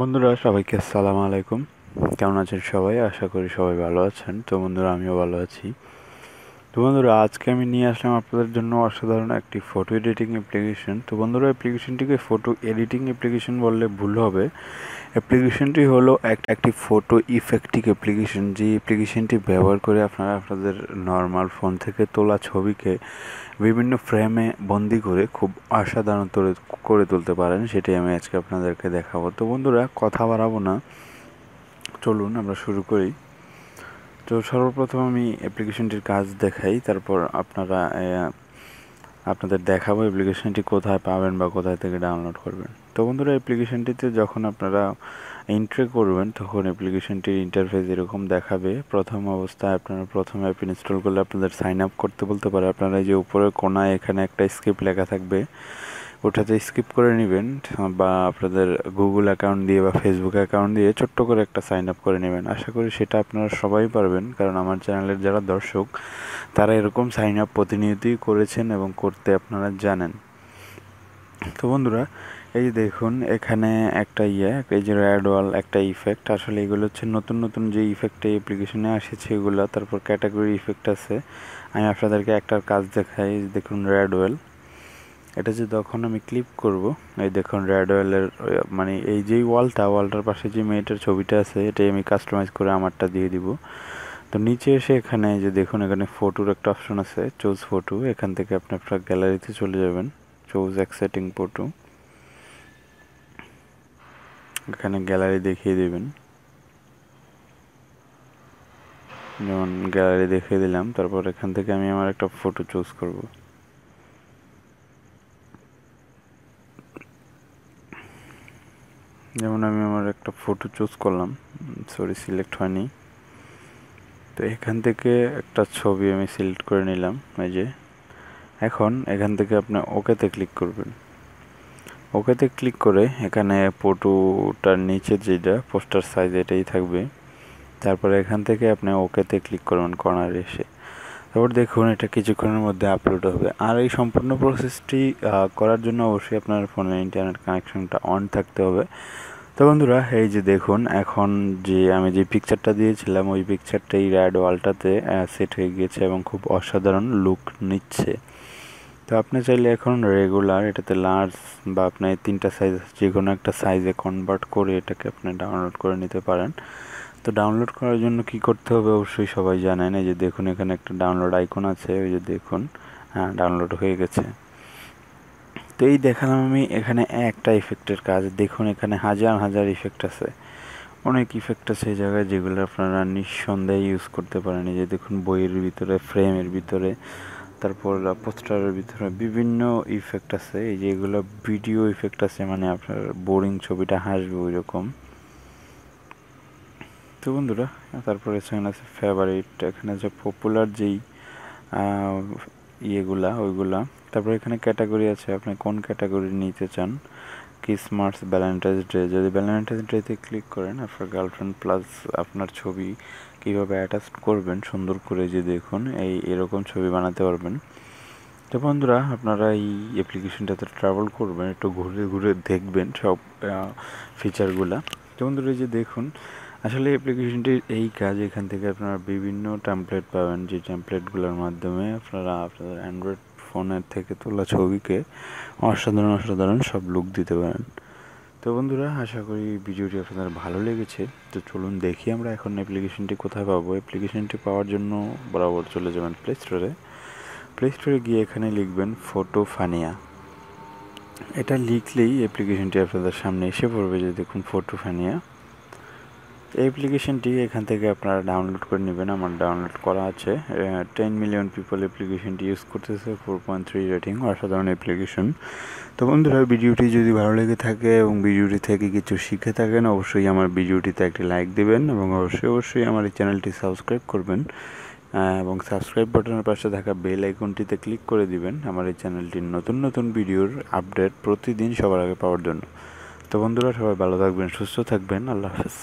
বন্ধুরা সবাইকে আসসালামু আলাইকুম। কেমন আছেন সবাই? আশা করি সবাই ভালো আছেন। তো বন্ধুরা আমিও ভালো আছি। তো বন্ধুরা আজকে আমি নিয়ে আসলাম আপনাদের জন্য অসাধারণ একটি ফটো এডিটিং অ্যাপ্লিকেশন। তো বন্ধুরা অ্যাপ্লিকেশনটিকে ফটো এডিটিং অ্যাপ্লিকেশন বললে ভুল হবে। অ্যাপ্লিকেশনটি হলো একটি ফটো ইফেক্টিং অ্যাপ্লিকেশন, যে অ্যাপ্লিকেশনটি ব্যবহার করে আপনারা আপনাদের নর্মাল ফোন থেকে তোলা ছবিকে বিভিন্ন ফ্রেমে বন্দি করে খুব অসাধারণ করে তুলতে পারেন। সেটাই আমি আজকে আপনাদেরকে দেখাবো। তো বন্ধুরা কথা বাড়াবো না, চলুন আমরা শুরু করি। তো সর্বপ্রথম আমি অ্যাপ্লিকেশনটির কাজ দেখাই, তারপর আপনাদের দেখাবো অ্যাপ্লিকেশনটি কোথায় পাবেন বা কোথায় থেকে ডাউনলোড করবেন। তো বন্ধুরা অ্যাপ্লিকেশনটিতে যখন আপনারা এন্ট্রি করবেন তখন অ্যাপ্লিকেশনটির ইন্টারফেস এরকম দেখাবে। প্রথম অবস্থায় আপনারা প্রথম অ্যাপ ইনস্টল করলে আপনাদের সাইন আপ করতে বলতে পারে। আপনারা যে উপরের কোনায় এখানে একটা স্ক্রিপ্ট লেখা থাকবে, ওটাতে স্কিপ করে নেবেন, বা আপনাদের গুগল অ্যাকাউন্ট দিয়ে বা ফেসবুক অ্যাকাউন্ট দিয়ে ছোট্ট করে একটা সাইন আপ করে নেবেন। আশা করি সেটা আপনারা সবাই পারবেন, কারণ আমার চ্যানেলের যারা দর্শক তারা এরকম সাইন আপ প্রতিনিয়তই করেছেন এবং করতে আপনারা জানেন। তো বন্ধুরা এই যে দেখুন এখানে একটা এই যে রেড ওয়াল একটা ইফেক্ট, আসলে এগুলো হচ্ছে নতুন নতুন যে ইফেক্ট এই অ্যাপ্লিকেশনে আসেছে এগুলো। তারপর ক্যাটাগরি ইফেক্ট আছে। আমি আপনাদেরকে একটার কাজ দেখাই। দেখুন রেড ওয়াল, এটা যে যখন আমি ক্লিক করব, এই দেখুন রেড ওয়ালের মানে এই যে ওয়ালটার পাশে যে মেয়েটার ছবিটা আছে এটাই আমি কাস্টমাইজ করে আমারটা দিয়ে দিব। তো নিচে এসে এখানে যে দেখুন এখানে ফটোর একটা অপশন আছে, চুজ ফটো। এখান থেকে আপনি আপনার গ্যালারিতে চলে যাবেন, চুজ এক্সাইটিং ফটো, এখানে গ্যালারি দেখিয়ে দেবেন। যেমন গ্যালারি দেখিয়ে দিলাম, তারপর এখান থেকে আমি আমার একটা ফটো চুজ করব। যেমন আমি আমার একটা ফটো চুজ করলাম, সিলেক্ট হয়নি। তো এখান থেকে একটা ছবি আমি সিলেক্ট করে নিলাম। এই যে এখন এখান থেকে আপনি ওকেতে ক্লিক করবেন। ওকেতে ক্লিক করে এখানে ফটোটার নিচে যেটা পোস্টার সাইজ এটাই থাকবে। তারপরে এখান থেকে আপনি ওকেতে ক্লিক করবেন কর্নারে এসে। তারপর দেখুন এটা কিছুক্ষণের মধ্যে আপলোড হবে। আর এই সম্পূর্ণ প্রসেসটি করার জন্য অবশ্যই আপনার ফোনের ইন্টারনেট কানেকশনটা অন থাকতে হবে। তো বন্ধুরা এই যে দেখুন এখন যে আমি যে পিকচারটা দিয়েছিলাম ওই পিকচারটাই রেড ওয়ালটাতে সেট হয়ে গিয়েছে এবং খুব অসাধারণ লুক নিচ্ছে। তো আপনি চাইলে এখন রেগুলার এটাতে লার্জ বা আপনি 3টা সাইজ যে কোনো একটা সাইজে কনভার্ট করে এটাকে আপনি ডাউনলোড করে নিতে পারেন। তো ডাউনলোড করার জন্য কি করতে হবে অবশ্যই সবাই জানেন। এই যে দেখুন এখানে একটা ডাউনলোড আইকন আছে, ওই যে দেখুন হ্যাঁ ডাউনলোড হয়ে গেছে। তো এই দেখালাম আমি এখানে একটা ইফেক্টের কাজ। দেখুন এখানে হাজার হাজার ইফেক্ট আছে, অনেক ইফেক্ট আছে এই জায়গায় যেগুলো আপনারা নিঃসন্দেহে ইউজ করতে পারেন। এই যে দেখুন বইয়ের ভিতরে, ফ্রেমের ভিতরে, তারপর পোস্টারের ভিতরে বিভিন্ন ইফেক্ট আছে। এই যে এগুলো ভিডিও ইফেক্ট আছে, মানে আপনার বোরিং ছবিটা হাসবে ওই রকম। তো বন্ধুরা তারপরে এখানে আছে ফেভারিট, এখানে আছে পপুলার যেই ওইগুলা। তারপর এখানে ক্যাটাগরি আছে, আপনি কোন ক্যাটাগরি নিতে চান। ক্রিসমাস, ভ্যালেন্টাইন্স ডে, যদি ভ্যালেন্টাইন্স ডেতে ক্লিক করেন আপনার গার্লফ্রেন্ড প্লাস আপনার ছবি কীভাবে অ্যাটাচ করবেন সুন্দর করে, যে দেখুন এরকম ছবি বানাতে পারবেন। তো বন্ধুরা আপনারা এই অ্যাপ্লিকেশনটাতে ট্রাভেল করবেন, একটু ঘুরে ঘুরে দেখবেন সব ফিচারগুলা। তো বন্ধুরা এই যে দেখুন আসলে অ্যাপ্লিকেশনটির এই কাজ, এখান থেকে আপনারা বিভিন্ন টেমপ্লেট পাবেন, যে টেমপ্লেটগুলোর মাধ্যমে আপনারা আপনাদের অ্যান্ড্রয়েড ফোনের থেকে তোলা ছবিকে অসাধারণ অসাধারণ সব লুক দিতে পারেন। তো বন্ধুরা আশা করি ভিডিওটি আপনাদের ভালো লেগেছে। তো চলুন দেখি আমরা এখন অ্যাপ্লিকেশনটি কোথায় পাবো। অ্যাপ্লিকেশনটি পাওয়ার জন্য বরাবর চলে যাবেন প্লে স্টোরে। প্লে স্টোরে গিয়ে এখানে লিখবেন ফটো ফানিয়া। এটা লিখলেই অ্যাপ্লিকেশনটি আপনাদের সামনে এসে পড়বে। যে দেখুন ফটো ফানিয়া, এই অ্যাপ্লিকেশনটি এখান থেকে আপনারা ডাউনলোড করে নেবেন। আমার ডাউনলোড করা আছে। 10 মিলিয়ন পিপল অ্যাপ্লিকেশনটি ইউজ করতেছে, 4.3 রেটিং, অসাধারণ অ্যাপ্লিকেশন। তো বন্ধুরা ভিডিওটি যদি ভালো লেগে থাকে এবং ভিডিওটি থেকে কিছু শিখে থাকেন অবশ্যই আমার ভিডিওটিতে একটি লাইক দেবেন এবং অবশ্যই আমার এই চ্যানেলটি সাবস্ক্রাইব করবেন এবং সাবস্ক্রাইব বাটনের পাশে থাকা বেল আইকনটিতে ক্লিক করে দিবেন আমার এই চ্যানেলটির নতুন নতুন ভিডিওর আপডেট প্রতিদিন সবার আগে পাওয়ার জন্য। তো বন্ধুরা সবাই ভালো থাকবেন, সুস্থ থাকবেন, আল্লাহ হাফেজ।